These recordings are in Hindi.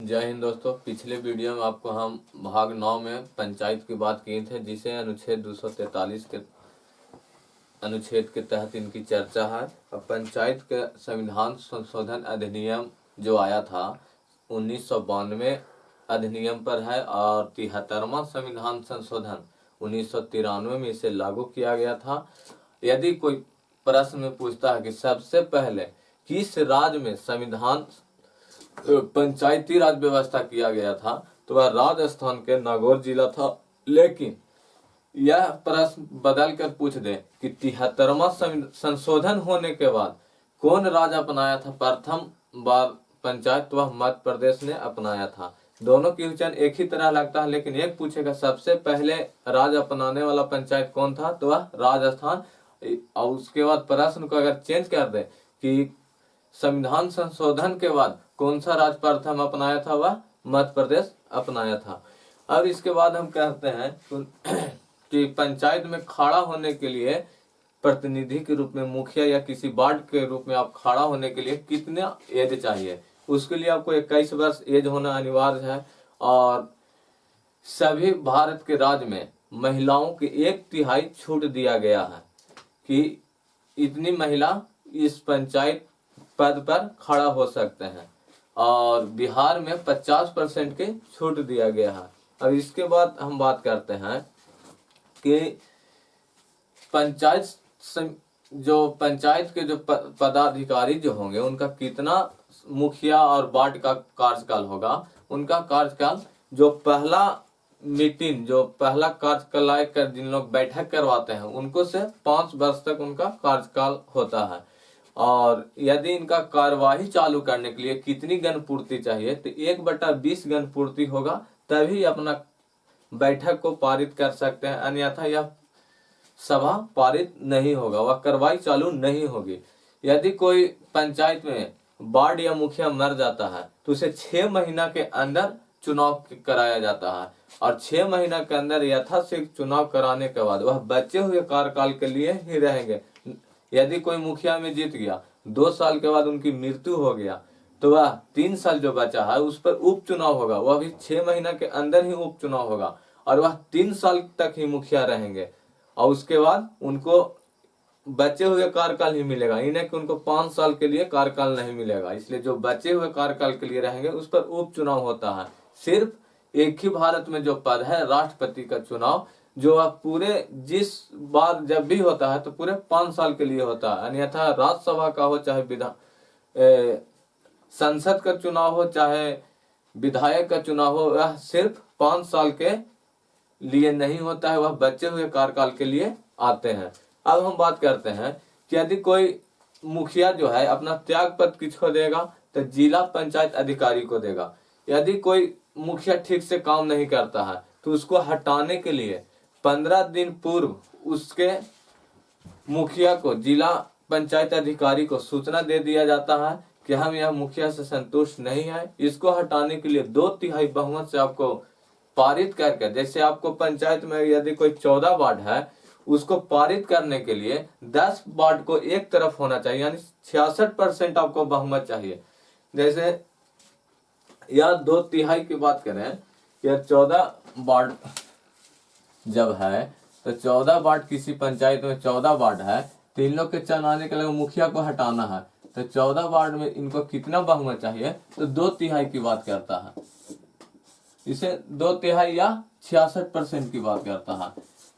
जय हिंद दोस्तों। पिछले वीडियो में आपको हम भाग 9 में पंचायत की बात किए थे, जिसे अनुच्छेद 243 के अनुच्छेद के तहत इनकी चर्चा है। और पंचायत के संविधान संशोधन अधिनियम जो आया था 1992 अधिनियम पर है और 73वां संविधान संशोधन 1993 में इसे लागू किया गया था। यदि कोई प्रश्न में पूछता है कि सबसे पहले किस राज्य में संविधान पंचायती राज व्यवस्था किया गया था, तो वह राजस्थान के नागौर जिला था। लेकिन यह प्रश्न बदल कर पूछ दे कि 73वां संशोधन होने के बाद कौन राज्य अपनाया था प्रथम बार पंचायत, तो वह मध्य प्रदेश ने अपनाया था। दोनों की उच्चारण एक ही तरह लगता है, लेकिन एक पूछेगा सबसे पहले राज्य अपनाने वाला पंचायत कौन था, तो वह राजस्थान। और उसके बाद प्रश्न को अगर चेंज कर दे कि संविधान संशोधन के बाद कौन सा राज्य प्रथम अपनाया था, वह मध्य प्रदेश अपनाया था। अब इसके बाद हम कहते हैं कि पंचायत में खड़ा होने के लिए प्रतिनिधि के रूप में मुखिया या किसी वार्ड के रूप में आप खड़ा होने के लिए कितने एज चाहिए, उसके लिए आपको 21 वर्ष एज होना अनिवार्य है। और सभी भारत के राज्य में महिलाओं की 1/3 छूट दिया गया है कि इतनी महिला इस पंचायत पद पर खड़ा हो सकते हैं। और बिहार में 50% के छूट दिया गया है। अब इसके बाद हम बात करते हैं कि पंचायत के जो पदाधिकारी जो होंगे उनका कितना मुखिया और वार्ड का कार्यकाल होगा। उनका कार्यकाल जो पहला मीटिंग जो पहला कार्यकाल कर जिन लोग बैठक करवाते हैं उनको से 5 वर्ष तक उनका कार्यकाल होता है। और यदि इनका कार्यवाही चालू करने के लिए कितनी गण पूर्ति चाहिए, तो 1/20 गण पूर्ति होगा, तभी अपना बैठक को पारित कर सकते हैं। अन्यथा यह सभा पारित नहीं होगा, वह कार्रवाई चालू नहीं होगी। यदि कोई पंचायत में वार्ड या मुखिया मर जाता है तो उसे 6 महीना के अंदर चुनाव कराया जाता है। और 6 महीना के अंदर यथाशीघ्र चुनाव कराने के बाद वह बचे हुए कार्यकाल के लिए ही रहेंगे। यदि कोई मुखिया में जीत गया, 2 साल के बाद उनकी मृत्यु हो गया, तो वह 3 साल जो बचा है उस पर उपचुनाव होगा। वह भी 6 महीना के अंदर ही उपचुनाव होगा और वह 3 साल तक ही मुखिया रहेंगे। और उसके बाद उनको बचे हुए कार्यकाल ही मिलेगा, इन्हें कि उनको 5 साल के लिए कार्यकाल नहीं मिलेगा। इसलिए जो बचे हुए कार्यकाल के लिए रहेंगे उस पर उपचुनाव होता है। सिर्फ एक ही भारत में जो पद है राष्ट्रपति का चुनाव, जो आप पूरे जिस बार जब भी होता है तो पूरे 5 साल के लिए होता है। अन्यथा राज्यसभा का हो चाहे संसद का चुनाव हो चाहे विधायक का चुनाव हो, वह सिर्फ 5 साल के लिए नहीं होता है, वह बचे हुए कार्यकाल के लिए आते हैं। अब हम बात करते हैं कि यदि कोई मुखिया जो है अपना त्याग पत्र किसको देगा, तो जिला पंचायत अधिकारी को देगा। यदि कोई मुखिया ठीक से काम नहीं करता है तो उसको हटाने के लिए 15 दिन पूर्व उसके मुखिया को जिला पंचायत अधिकारी को सूचना दे दिया जाता है कि हम यह मुखिया से संतुष्ट नहीं है। इसको हटाने के लिए 2/3 बहुमत से आपको पारित करके, जैसे आपको पंचायत में यदि कोई 14 वार्ड है उसको पारित करने के लिए 10 वार्ड को एक तरफ होना चाहिए, यानी 66% आपको बहुमत चाहिए। जैसे या 2/3 की बात करें, या 14 वार्ड जब है तो 14 वार्ड किसी पंचायत में 14 वार्ड है तो इन लोग के चलाने के लिए मुखिया को हटाना है। तो 14 वार्ड में इनको कितना बहुमत चाहिए, तो 2/3 की बात करता है। इसे 2/3 या 66% की बात करता है।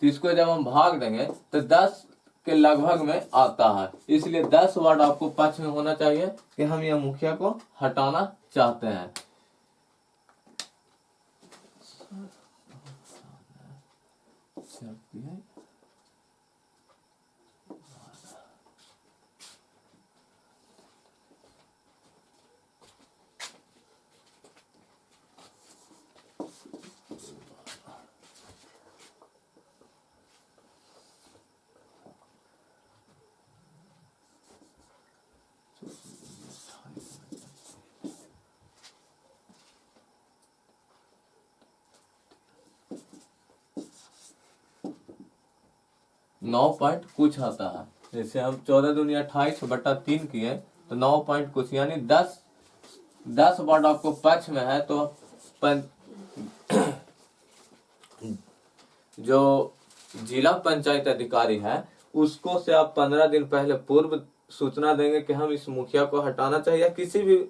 तो इसको जब हम भाग देंगे तो 10 के लगभग में आता है। इसलिए 10 वार्ड आपको पक्ष में होना चाहिए कि हम यह मुखिया को हटाना चाहते हैं। है 9 पॉइंट कुछ आता है। जैसे हम 14 दूनी 28/3 किए तो 9 पॉइंट कुछ, यानी 10 10 वार्ड आपको पक्ष में है तो जो जिला पंचायत अधिकारी है उसको से आप 15 दिन पहले पूर्व सूचना देंगे कि हम इस मुखिया को हटाना चाहिए या किसी भी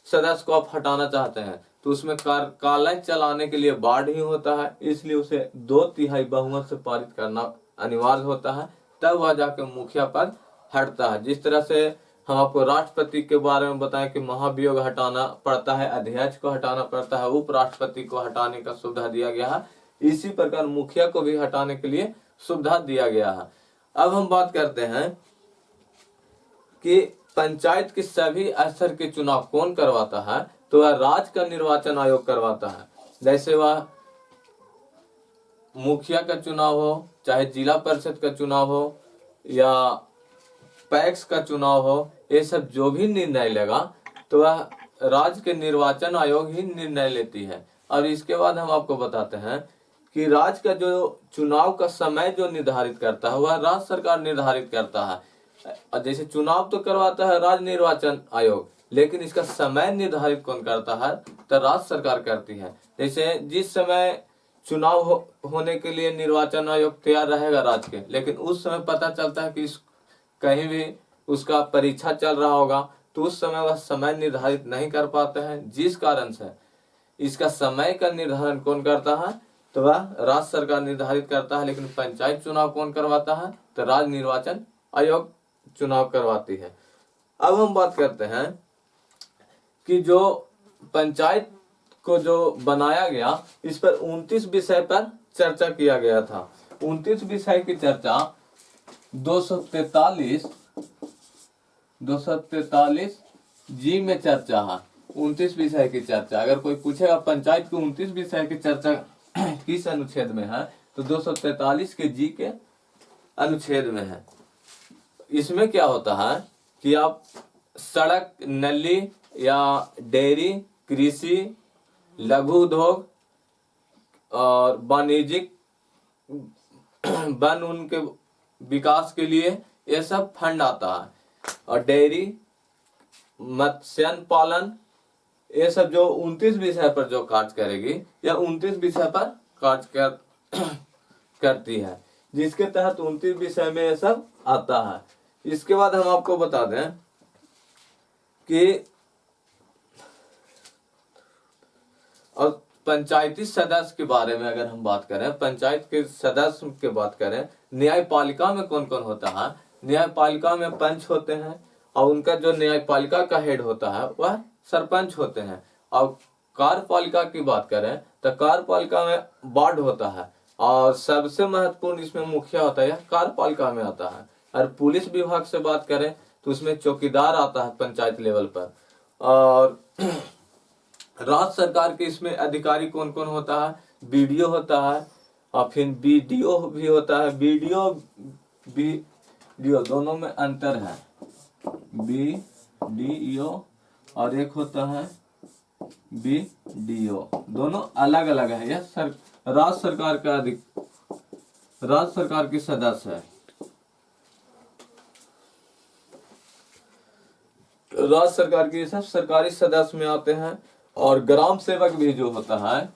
सदस्य को आप हटाना चाहते हैं, तो उसमें कार्यालय चलाने के लिए वार्ड ही होता है, इसलिए उसे 2/3 बहुमत से पारित करना अनिवार्य होता है, तब वह जाकर मुखिया पद हटता है। जिस तरह से हम आपको राष्ट्रपति के बारे में बताएं कि महाभियोग हटाना पड़ता है, अध्यक्ष को हटाना पड़ता है, उपराष्ट्रपति को हटाने का सुविधा दिया गया है, इसी प्रकार मुखिया को भी हटाने के लिए सुविधा दिया गया है। अब हम बात करते हैं कि पंचायत के सभी स्तर के चुनाव कौन करवाता है, तो वह राज्य का निर्वाचन आयोग करवाता है। जैसे वह मुखिया का चुनाव हो, चाहे जिला परिषद का चुनाव हो या पैक्स का चुनाव हो, ये सब जो भी निर्णय लेगा तो वह राज्य के निर्वाचन आयोग ही निर्णय लेती है। और इसके बाद हम आपको बताते हैं कि राज्य का जो चुनाव का समय जो निर्धारित करता है वह राज्य सरकार निर्धारित करता है। जैसे चुनाव तो करवाता है राज्य निर्वाचन आयोग, लेकिन इसका समय निर्धारित कौन करता है, तो राज्य सरकार करती है। जैसे जिस समय चुनाव होने के लिए निर्वाचन आयोग तैयार रहेगा राज्य के, लेकिन उस समय पता चलता है कि कहीं भी उसका परीक्षा चल रहा होगा, तो उस समय वह समय निर्धारित नहीं कर पाते हैं, जिस कारण से इसका समय का निर्धारण कौन करता है, तो वह राज्य सरकार निर्धारित करता है। लेकिन पंचायत चुनाव कौन करवाता है, तो राज्य निर्वाचन आयोग चुनाव करवाती है। अब हम बात करते हैं कि जो पंचायत को जो बनाया गया, इस पर 29 विषय पर चर्चा किया गया था। 29 विषय की चर्चा 243 जी में चर्चा है। 29 विषय की चर्चा, अगर कोई पूछेगा पंचायत को 29 विषय की चर्चा किस अनुच्छेद में है, तो 243 के जी के अनुच्छेद में है। इसमें क्या होता है कि आप सड़क, नली या डेयरी, कृषि, लघु उद्योग और वाणिज्यिक वन उनके विकास के लिए ये सब फंड आता है। और डेयरी, मत्स्य पालन, ये सब जो 29 विषय पर जो कार्य करेगी या 29 विषय पर कार्य करती है, जिसके तहत 29 विषय में ये सब आता है। इसके बाद हम आपको बता दें कि और पंचायती सदस्य के बारे में अगर हम बात करें, पंचायत के सदस्य की बात करें, न्यायपालिका में कौन कौन होता है। न्यायपालिका में पंच होते हैं और उनका जो न्यायपालिका का हेड होता है वह सरपंच होते हैं। और कार्यपालिका की बात करें तो कार्यपालिका में वार्ड होता है और सबसे महत्वपूर्ण इसमें मुखिया होता है, कार्यपालिका में आता है। और पुलिस विभाग से बात करें तो उसमें चौकीदार आता है पंचायत लेवल पर। और राज्य सरकार के इसमें अधिकारी कौन कौन होता है, बीडीओ होता है और फिर बीडीओ भी होता है। बीडीओ दोनों में अंतर है, बीडीओ और एक होता है बीडीओ, दोनों अलग अलग है। यह राज्य सरकार का राज्य सरकार की सदस्य है। राज्य सरकार के सब सरकारी सदस्य में आते हैं। और ग्राम सेवक भी जो होता है,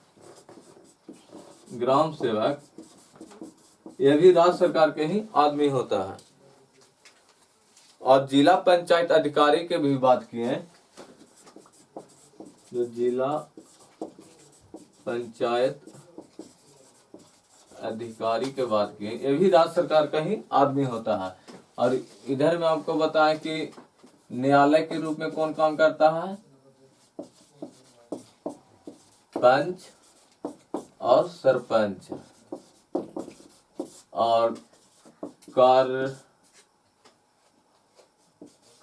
ग्राम सेवक, यह भी राज्य सरकार के ही आदमी होता है। और जिला पंचायत अधिकारी के भी बात किए, जो जिला पंचायत अधिकारी के बात किए, ये भी राज्य सरकार का ही आदमी होता है। और इधर में आपको बताया कि न्यायालय के रूप में कौन काम करता है, पंच और सरपंच। और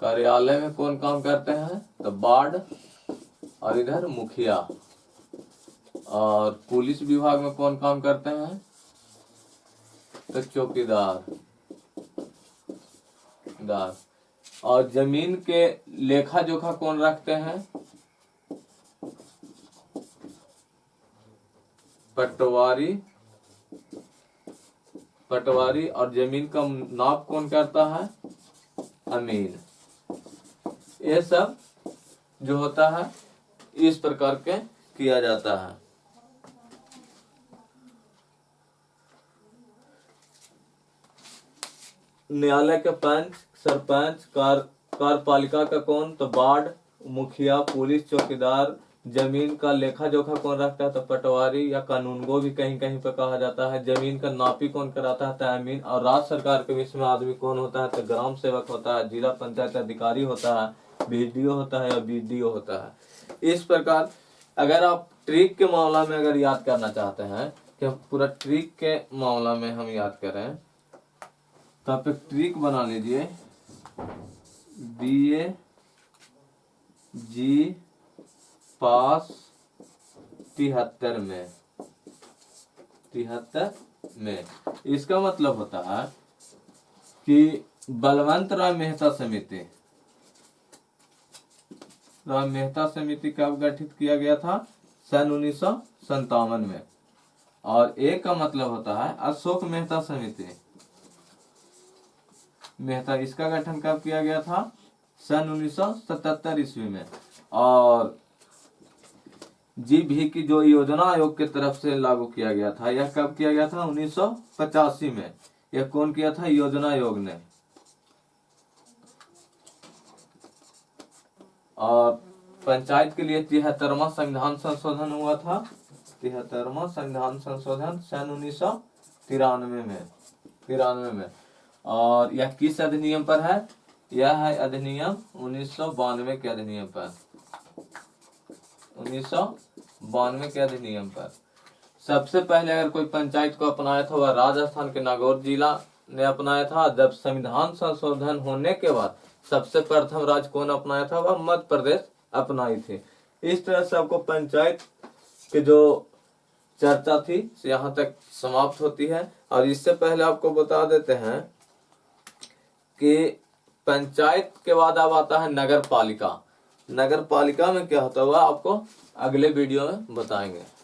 कार्यालय में कौन काम करते हैं, तो वार्ड और इधर मुखिया। और पुलिस विभाग में कौन काम करते हैं, तो चौकीदार। और जमीन के लेखा जोखा कौन रखते हैं, पटवारी। और जमीन का नाप कौन करता है, अमीन। ये सब जो होता है इस प्रकार के किया जाता है। न्यायालय के पंच, सरपंच, कार्यपालिका का कौन, तो वार्ड मुखिया, पुलिस चौकीदार, जमीन का लेखा जोखा कौन रखता है, तो पटवारी या कानूनगो भी कहीं कहीं पे कहा जाता है। जमीन का नापी कौन कराता है, तामीन। और राज्य सरकार के बीच में आदमी कौन होता है, तो ग्राम सेवक होता है, जिला पंचायत अधिकारी होता है, बीडीओ होता है या बीडीओ होता है। इस प्रकार अगर आप ट्रिक के मामला में अगर याद करना चाहते हैं कि पूरा ट्रिक के मामला में हम याद करें, तो आप एक ट्रिक बना लीजिए, BA जी पास 73 में, 73 में। इसका मतलब होता है कि बलवंत राय मेहता समिति, राय मेहता समिति कब गठित किया गया था, सन 1957 में। और एक का मतलब होता है अशोक मेहता समिति, मेहता, इसका गठन कब किया गया था, सन 1977 ईस्वी में। और GV की जो योजना आयोग की तरफ से लागू किया गया था, यह कब किया गया था, 1985 में। यह कौन किया था, योजना आयोग ने। और पंचायत के लिए 73वां संविधान संशोधन हुआ था, 73वां संविधान संशोधन सन 1993 में। और यह किस अधिनियम पर है, यह है अधिनियम 1992 के अधिनियम पर, 1992 के अधिनियम पर। सबसे पहले अगर कोई पंचायत को अपनाया था वह राजस्थान के नागौर जिला ने अपनाया था। जब संविधान संशोधन होने के बाद सबसे प्रथम राज्य कौन अपनाया था, वह मध्य प्रदेश अपनाई थी। इस तरह से आपको पंचायत के जो चर्चा थी यहाँ तक समाप्त होती है। और इससे पहले आपको बता देते हैं कि पंचायत के बाद अब आता है नगर पालिका। नगर पालिका में क्या होता हुआ आपको अगले वीडियो में बताएंगे।